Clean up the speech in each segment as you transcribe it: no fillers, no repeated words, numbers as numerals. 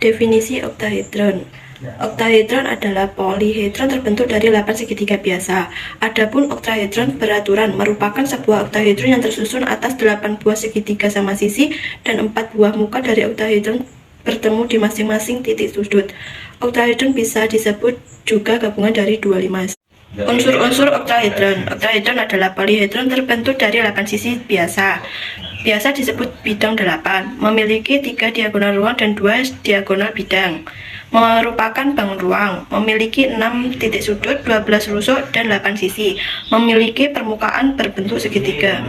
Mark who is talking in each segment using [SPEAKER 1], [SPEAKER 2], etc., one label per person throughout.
[SPEAKER 1] Definisi oktahedron. Oktahedron adalah polihedron terbentuk dari 8 segitiga biasa. Adapun oktahedron beraturan merupakan sebuah oktahedron yang tersusun atas 8 buah segitiga sama sisi dan 4 buah muka dari oktahedron bertemu di masing-masing titik sudut. Oktahedron bisa disebut juga gabungan dari 25. Unsur-unsur oktahedron. Oktahedron adalah polihedron terbentuk dari 8 sisi biasa disebut bidang 8, memiliki 3 diagonal ruang dan 2 diagonal bidang, merupakan bangun ruang, memiliki 6 titik sudut, 12 rusuk, dan 8 sisi, memiliki permukaan berbentuk segitiga.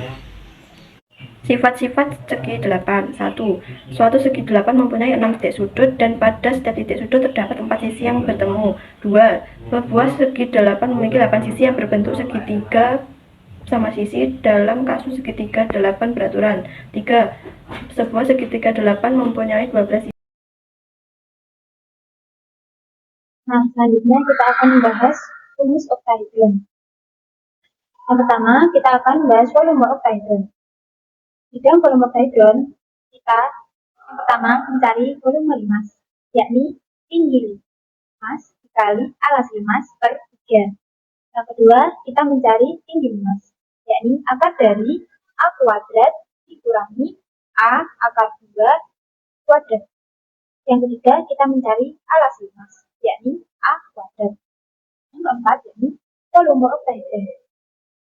[SPEAKER 1] Sifat-sifat segi 8. 1. Suatu segi 8 mempunyai 6 titik sudut dan pada setiap titik sudut terdapat 4 sisi yang bertemu. 2. Sebuah segi 8 memiliki 8 sisi yang berbentuk segitiga sama sisi dalam kasus segitiga 8 beraturan. 3. Sebuah segitiga 8 mempunyai 12 sisi.
[SPEAKER 2] Nah, selanjutnya kita akan membahas rumus oktahedron. Yang pertama, kita akan membahas volume oktahedron. Di dalam volume oktahedron, kita yang pertama mencari volume limas, yakni tinggi limas dikali alas limas per 3. Yang kedua, kita mencari tinggi limas, yakni akar dari A kuadrat dikurangi A akar 2 kuadrat. Yang ketiga, kita mencari alas limas, yakni A kuadrat. Yang keempat, yakni volume oktahedron.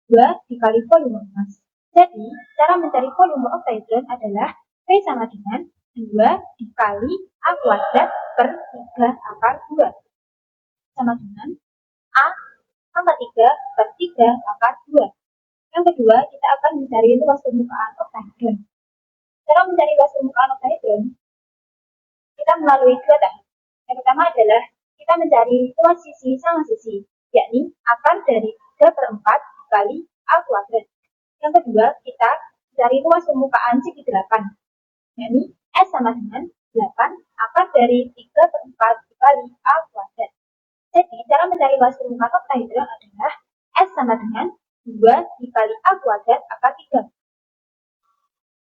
[SPEAKER 2] 2 dikali volume limas. Jadi, cara mencari volume oktahedron adalah V sama dengan 2 dikali A kuadrat per 3 akar 2. Sama dengan A pangkat 3 per 3 akar 2. Yang kedua, kita akan mencari luas permukaan oktahedron. Cara mencari luas permukaan oktahedron, kita melalui 2 tahap. Yang pertama adalah kita mencari luas sisi sama sisi, yakni akar dari 3 per 4 dikali A kuadrat. Yang kedua, kita mencari luas permukaan segi 8, yakni S sama dengan 8 akar dari 3 per 4 dikali A kuadrat. Jadi, cara mencari luas permukaan oktahedron adalah S sama dengan 2 dikali A kuadrat akar 3.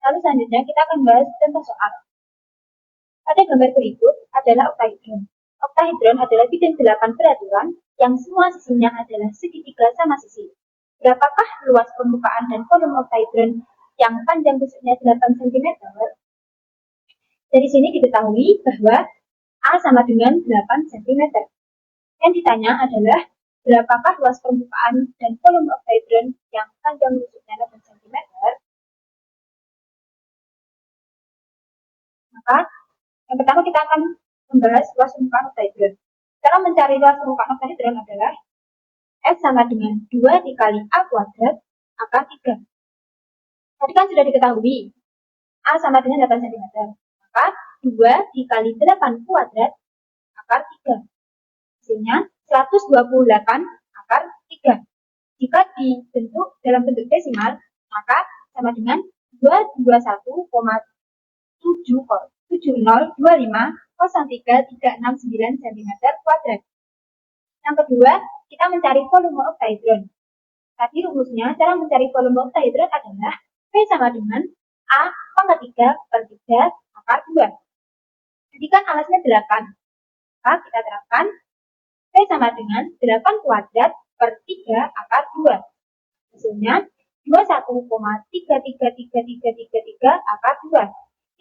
[SPEAKER 2] Lalu selanjutnya kita akan bahas contoh soal. Pada gambar berikut adalah oktahedron. Oktahedron adalah bidang 8 beraturan yang semua sisinya adalah segitiga sama sisi. Berapakah luas permukaan dan volume oktahedron yang panjang tusuknya 8 cm? Dari sini diketahui bahwa A sama dengan 8 cm. Yang ditanya adalah berapakah luas permukaan dan volume oktahedron yang panjang tusuknya 8 cm? Maka yang pertama kita akan membahas luas permukaan oktahedron. Cara mencari luas permukaan oktahedron adalah S sama dengan 2 dikali A kuadrat akar 3. Tadi kan sudah diketahui A sama dengan 8 cm. Maka 2 dikali 8 kuadrat akar 3. Hasilnya 128 akar 3. Jika dibentuk dalam bentuk desimal, maka sama dengan 221,7025,0339 cm kuadrat. Yang kedua, kita mencari volume oktahedron. Tadi rumusnya, cara mencari volume oktahedron adalah V sama dengan A pangkat 3 per 3 akar 2. Jadi kan alasnya 8. Maka kita terapkan V sama dengan 8 kuadrat per 3 akar 2. Hasilnya 21,33333 akar 2.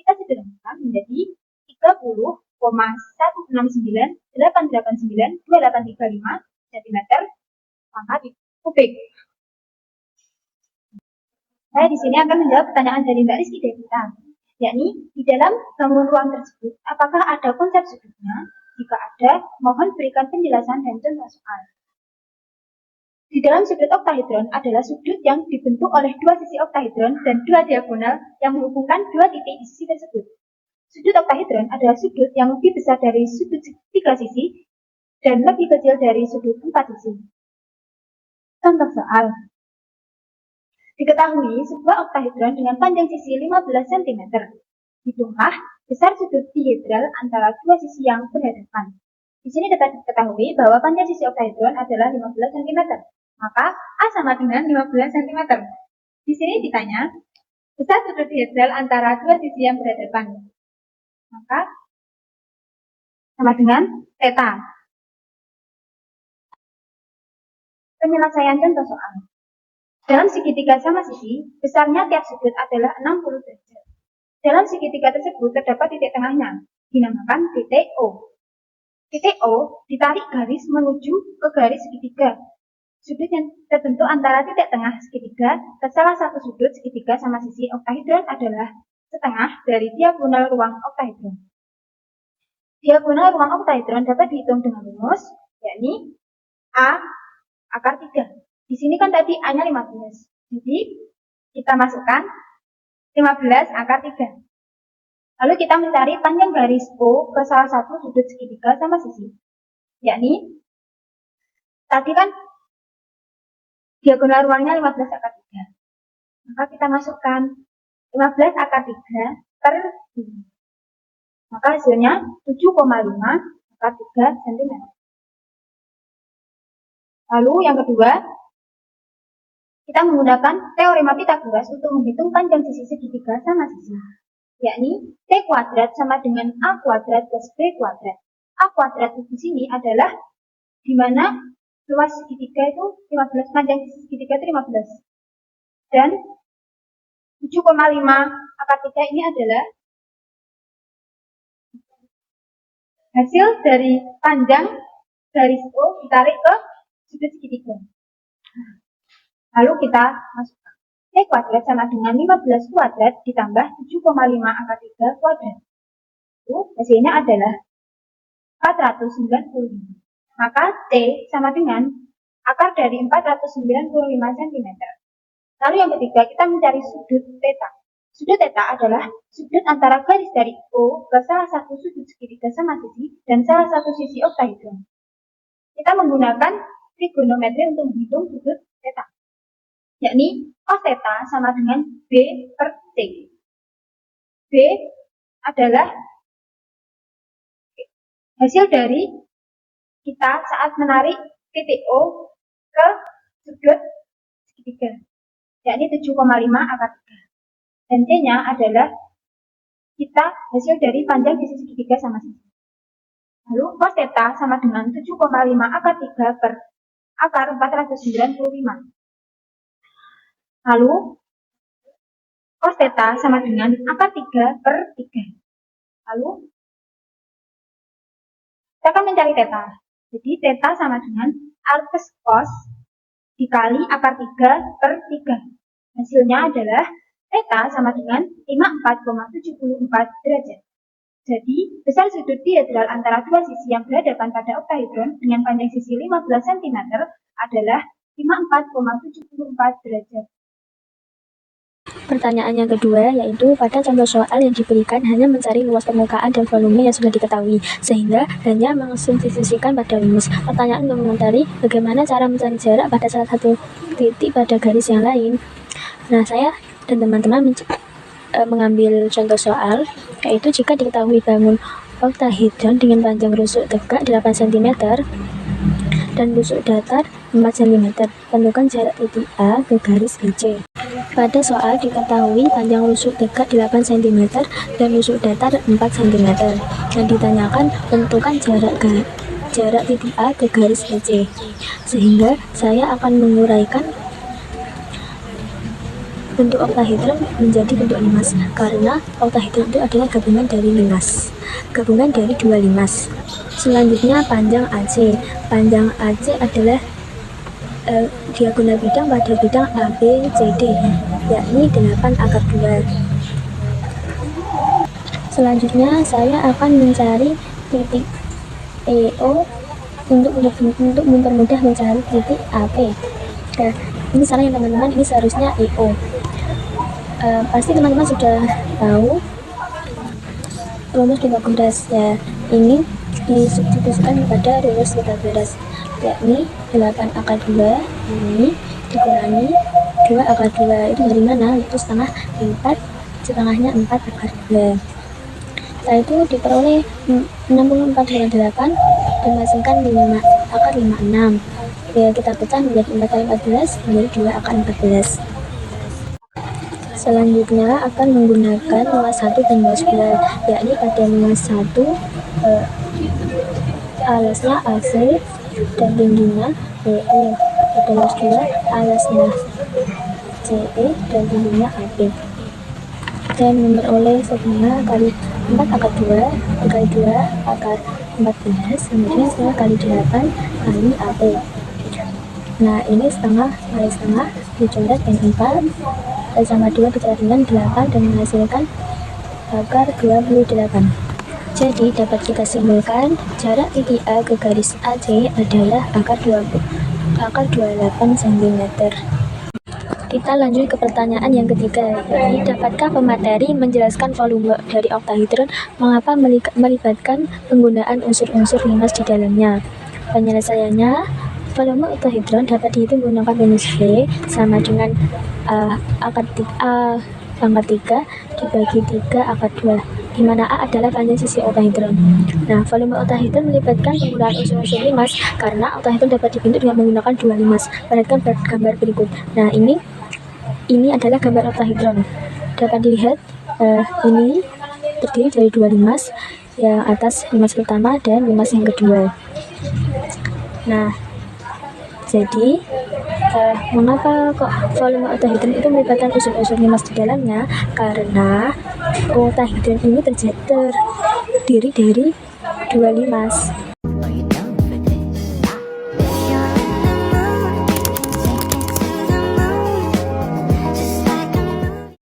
[SPEAKER 2] Kita sederhanakan menjadi 30,169,889,2835 cm pangkat kubik. Saya di sini akan menjawab pertanyaan dari Mbak Rizky Devita, yakni di dalam bangun ruang tersebut, apakah ada konsep sudutnya? Jika ada, mohon berikan penjelasan dan contoh soal. Di dalam sudut oktahedron adalah sudut yang dibentuk oleh dua sisi oktahedron dan dua diagonal yang menghubungkan dua titik di sisi tersebut. Sudut oktahedron adalah sudut yang lebih besar dari sudut 3 sisi dan lebih kecil dari sudut 4 sisi. Contoh soal. Diketahui sebuah oktahedron dengan panjang sisi 15 cm. Hitunglah besar sudut dihedral antara dua sisi yang berhadapan. Di sini dapat diketahui bahwa panjang sisi oktahedron adalah 15 cm. Maka A sama dengan 15 cm. Di sini ditanya besar sudut dihedral antara dua sisi yang berhadapan. Maka sama dengan theta. Penyelesaian contoh soal. Dalam segitiga sama sisi, besarnya tiap sudut adalah 60 derajat. Dalam segitiga tersebut terdapat titik tengahnya, dinamakan titik O. Titik O ditarik garis menuju ke garis segitiga. Sudut yang terbentuk antara titik tengah segitiga ke salah satu sudut segitiga sama sisi oktahedron adalah setengah dari diagonal ruang oktahedron. Diagonal ruang oktahedron dapat dihitung dengan rumus, yakni A akar 3. Di sini kan tadi A-nya 15. Jadi kita masukkan 15 akar 3. Lalu kita mencari panjang garis O ke salah satu sudut segitiga sama sisi. Yakni tadi kan diagonal ruangnya 15 akar 3. Maka kita masukkan 15 akar 3 per 2. Maka hasilnya 7,5 akar 3 cm. Lalu yang kedua, kita menggunakan teorema Pythagoras untuk menghitung panjang sisi segitiga sama sisi, yakni T kuadrat sama dengan A kuadrat plus B kuadrat. A kuadrat di sini adalah di mana luas segitiga itu 15, panjang sisi segitiga itu 15. Dan 7,5 akar 3 ini adalah hasil dari panjang garis O ditarik ke sudut segitiga. Lalu kita masukkan T kuadrat sama dengan 15 kuadrat ditambah 7,5 akar 3 kuadrat. Itu hasilnya adalah 495. Maka T sama dengan akar dari 495 cm. Lalu yang ketiga, kita mencari sudut theta. Sudut theta adalah sudut antara garis dari O ke salah satu sudut segitiga sama sisi dan salah satu sisi oktahedron. Kita menggunakan trigonometri untuk menghitung sudut theta, yakni cos theta sama dengan B per T. B adalah hasil dari kita saat menarik titik O ke sudut segitiga, yakni 7,5 akar 3. Dan C-nya adalah kita hasil dari panjang sisi segitiga sama sisi. Lalu cos theta sama dengan 7,5 akar 3 per akar 495. Lalu cos theta sama dengan akar 3 per 3. Lalu kita akan mencari theta. Jadi theta sama dengan arcus cos dikali akar 3 per 3. Hasilnya adalah theta sama dengan 54,74 derajat. Jadi, besar sudut diedral antara dua sisi yang berhadapan pada oktahedron dengan panjang sisi 15 cm adalah 54,74 derajat.
[SPEAKER 3] Pertanyaan yang kedua yaitu pada contoh soal yang diberikan hanya mencari luas permukaan dan volume yang sudah diketahui, sehingga hanya mensubstitusikan pada rumus. Pertanyaan mengomentari bagaimana cara mencari jarak pada salah satu titik pada garis yang lain. Nah, saya dan teman-teman mengambil contoh soal, yaitu jika diketahui bangun oktahedron dengan panjang rusuk tegak 8 cm dan rusuk datar 4 cm, tentukan jarak titik A ke garis BC. Pada soal diketahui panjang rusuk tegak 8 cm dan rusuk datar 4 cm, dan ditanyakan tentukan jarak titik A ke garis BC. Sehingga saya akan menguraikan bentuk oktahedron menjadi bentuk limas, karena oktahedron itu adalah gabungan dari limas, gabungan dari dua limas. Selanjutnya panjang AC. Panjang AC adalah diagonal bidang pada bidang ABCD, yakni 8 akar 2. Selanjutnya saya akan mencari titik EO untuk mempermudah mencari titik AP. Nah, ini salah ya teman-teman, ini seharusnya EO. Pasti teman-teman sudah tahu rumus Pythagoras ya. Ini disubstitusikan kepada rumus Pythagoras, yakni 8 akar 2 ini dikurangi 2 akar 2 itu dari mana? Itu setengah 4, setengahnya 4 akar 2. Setelah itu diperoleh 64 kurang 8 dan masingkan 5 akar 56. Ya, kita pecah menjadi 4 kali 14 menjadi 2 akar 14. Selanjutnya akan menggunakan luas 1 dan luas 2, yakni pada luas 1 alasnya AC dan tingginya BE, pada luas 2 alasnya CE dan tingginya AP, dan memperoleh setengah kali 4 akar 2 dikali 2 akar 14, kemudian setengah kali 8 kali AP. Nah, ini setengah kali setengah dicoret dan 4 sama 2 dicoret dengan 8 dan menghasilkan akar 28. Jadi dapat kita simpulkan jarak titik A ke garis AC adalah akar 28 cm. Kita lanjut ke pertanyaan yang ketiga, yakni dapatkah pemateri menjelaskan volume dari oktahedron, mengapa melibatkan penggunaan unsur-unsur limas di dalamnya? Penyelesaiannya, volume oktahedron dapat dihitung menggunakan rumus V sama dengan A pangkat 3 dibagi 3 akar 2, di mana A adalah panjang sisi oktahedron. Nah, volume oktahedron melibatkan penggunaan unsur-unsur limas karena oktahedron dapat dibentuk dengan menggunakan 2 limas. Perhatikan gambar berikut. Nah, ini adalah gambar oktahedron. Dapat dilihat ini terdiri dari 2 limas, yang atas limas pertama dan limas yang kedua. Nah, jadi mengapa kok volume oktahedron itu melibatkan unsur-unsur limas di dalamnya? Karena oktahedron ini terdiri dari 2 limas.